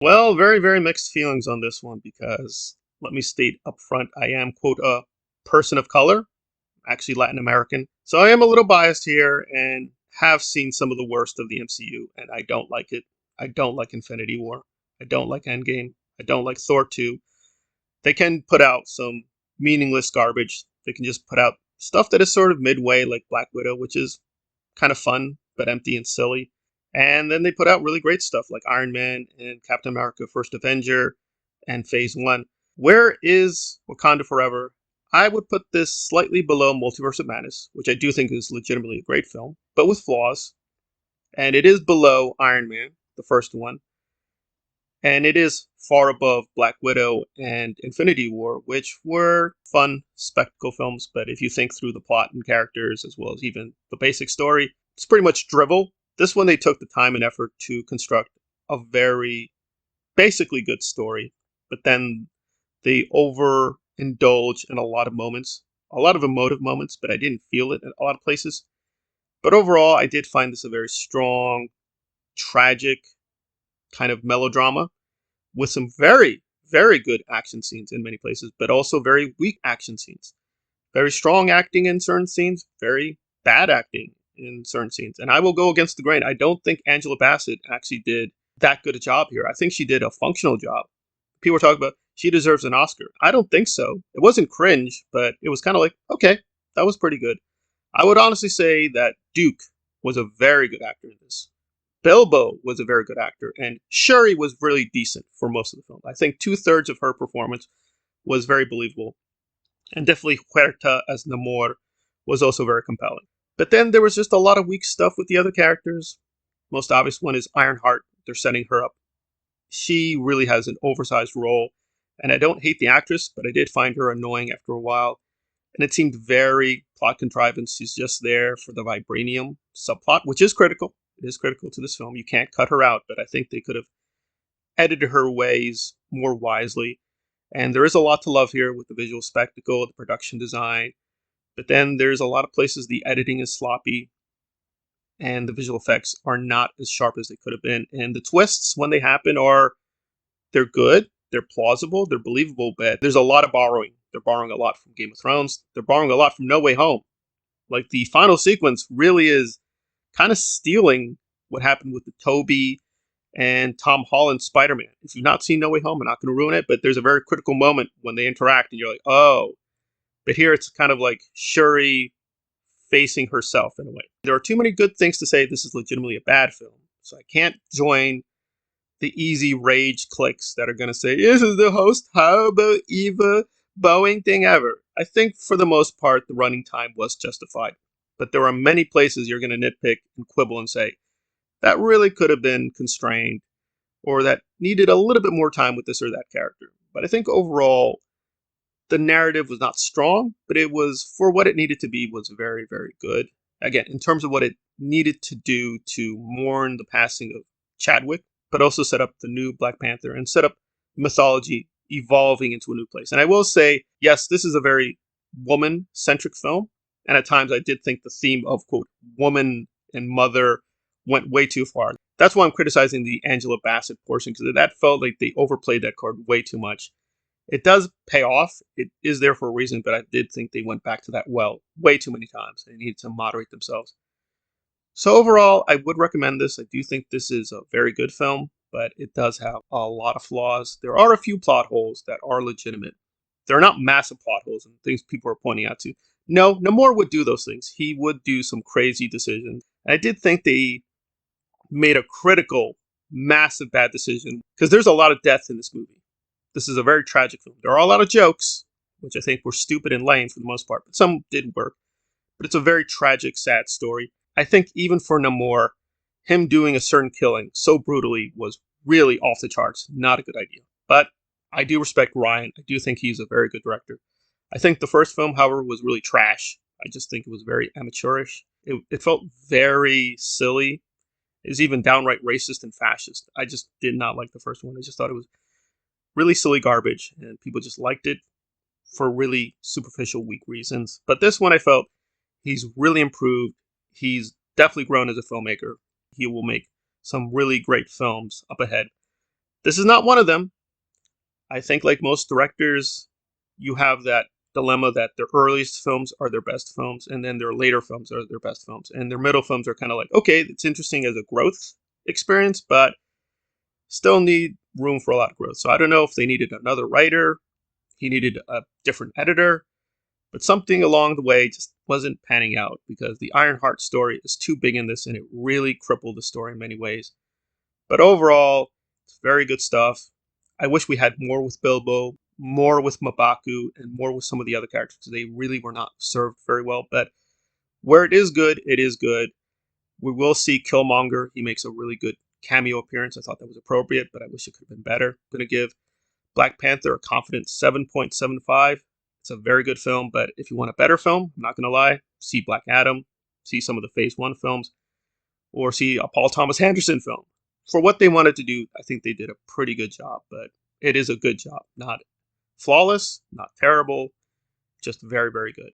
Well, very, very mixed feelings on this one because let me state up front, I am, quote, a person of color, actually Latin American. So I am a little biased here and have seen some of the worst of the MCU, and I don't like it. I don't like Infinity War. I don't like Endgame. I don't like Thor 2. They can put out some meaningless garbage. They can just put out stuff that is sort of midway, like Black Widow, which is kind of fun but empty and silly. And then they put out really great stuff like Iron Man and Captain America: First Avenger and Phase One. Where is Wakanda Forever? I would put this slightly below Multiverse of Madness, which I do think is legitimately a great film, but with flaws. And it is below Iron Man, the first one. And it is far above Black Widow and Infinity War, which were fun spectacle films. But if you think through the plot and characters, as well as even the basic story, it's pretty much drivel. This one, they took the time and effort to construct a very basically good story, but then they overindulge in a lot of moments, a lot of emotive moments, but I didn't feel it in a lot of places. But overall, I did find this a very strong, tragic kind of melodrama with some very, very good action scenes in many places, but also very weak action scenes. Very strong acting in certain scenes, very bad acting in certain scenes. And I will go against the grain. I don't think Angela Bassett actually did that good a job here. I think she did a functional job. People were talking about she deserves an Oscar. I don't think so. It wasn't cringe, but it was kind of like, okay, that was pretty good. I would honestly say that Duke was a very good actor in this. Bilbo was a very good actor, and Shuri was really decent for most of the film. I think two-thirds of her performance was very believable, and definitely Huerta as Namor was also very compelling. But then there was just a lot of weak stuff with the other characters. Most obvious one is Ironheart. They're setting her up. She really has an oversized role, and I don't hate the actress, but I did find her annoying after a while. And it seemed very plot contrivance. She's just there for the vibranium subplot, which is critical. It is critical to this film. You can't cut her out, but I think they could have edited her ways more wisely. And there is a lot to love here with the visual spectacle, the production design. But then there's a lot of places the editing is sloppy and the visual effects are not as sharp as they could have been. And the twists, when they happen, they're good, they're plausible, they're believable, but there's a lot of borrowing. They're borrowing a lot from Game of Thrones. They're borrowing a lot from No Way Home. Like the final sequence really is kind of stealing what happened with the Toby and Tom Holland Spider-Man. If you've not seen No Way Home, I'm not going to ruin it, but there's a very critical moment when they interact and you're like, oh. But here it's kind of like Shuri facing herself in a way. There are too many good things to say this is legitimately a bad film. So I can't join the easy rage clicks that are going to say, this is the most horrible, evil, Boeing thing ever. I think for the most part, the running time was justified. But there are many places you're going to nitpick and quibble and say, that really could have been constrained, or that needed a little bit more time with this or that character. But I think overall, the narrative was not strong, but it was, for what it needed to be, was very, very good. Again, in terms of what it needed to do to mourn the passing of Chadwick, but also set up the new Black Panther and set up mythology evolving into a new place. And I will say, yes, this is a very woman-centric film. And at times I did think the theme of, quote, woman and mother went way too far. That's why I'm criticizing the Angela Bassett portion, because that felt like they overplayed that card way too much. It does pay off. It is there for a reason, but I did think they went back to that well way too many times. They needed to moderate themselves. So overall, I would recommend this. I do think this is a very good film, but it does have a lot of flaws. There are a few plot holes that are legitimate. They're not massive plot holes and things people are pointing out to. No, Namor would do those things. He would do some crazy decisions. And I did think they made a critical, massive bad decision because there's a lot of death in this movie. This is a very tragic film. There are a lot of jokes, which I think were stupid and lame for the most part, but some did work. But it's a very tragic, sad story. I think even for Namor, him doing a certain killing so brutally was really off the charts. Not a good idea. But I do respect Ryan. I do think he's a very good director. I think the first film, however, was really trash. I just think it was very amateurish. It felt very silly. It was even downright racist and fascist. I just did not like the first one. I just thought it was really silly garbage, and people just liked it for really superficial, weak reasons. But this one, I felt he's really improved. He's definitely grown as a filmmaker. He will make some really great films up ahead. This is not one of them. I think, like most directors, you have that dilemma that their earliest films are their best films, and then their later films are their best films, and their middle films are kind of like, okay, it's interesting as a growth experience, but still need room for a lot of growth. So I don't know if they needed another writer, he needed a different editor, but something along the way just wasn't panning out because the Ironheart story is too big in this, and it really crippled the story in many ways. But overall, it's very good stuff. I wish we had more with Bilbo, more with Mabaku, and more with some of the other characters because they really were not served very well. But where it is good, it is good. We will see Killmonger. He makes a really good cameo appearance. I thought that was appropriate, but I wish it could have been better. I'm going to give Black Panther a confident 7.75. It's a very good film, but if you want a better film, I'm not going to lie, see Black Adam, see some of the Phase 1 films, or see a Paul Thomas Anderson film. For what they wanted to do, I think they did a pretty good job, but it is a good job. Not flawless, not terrible, just very, very good.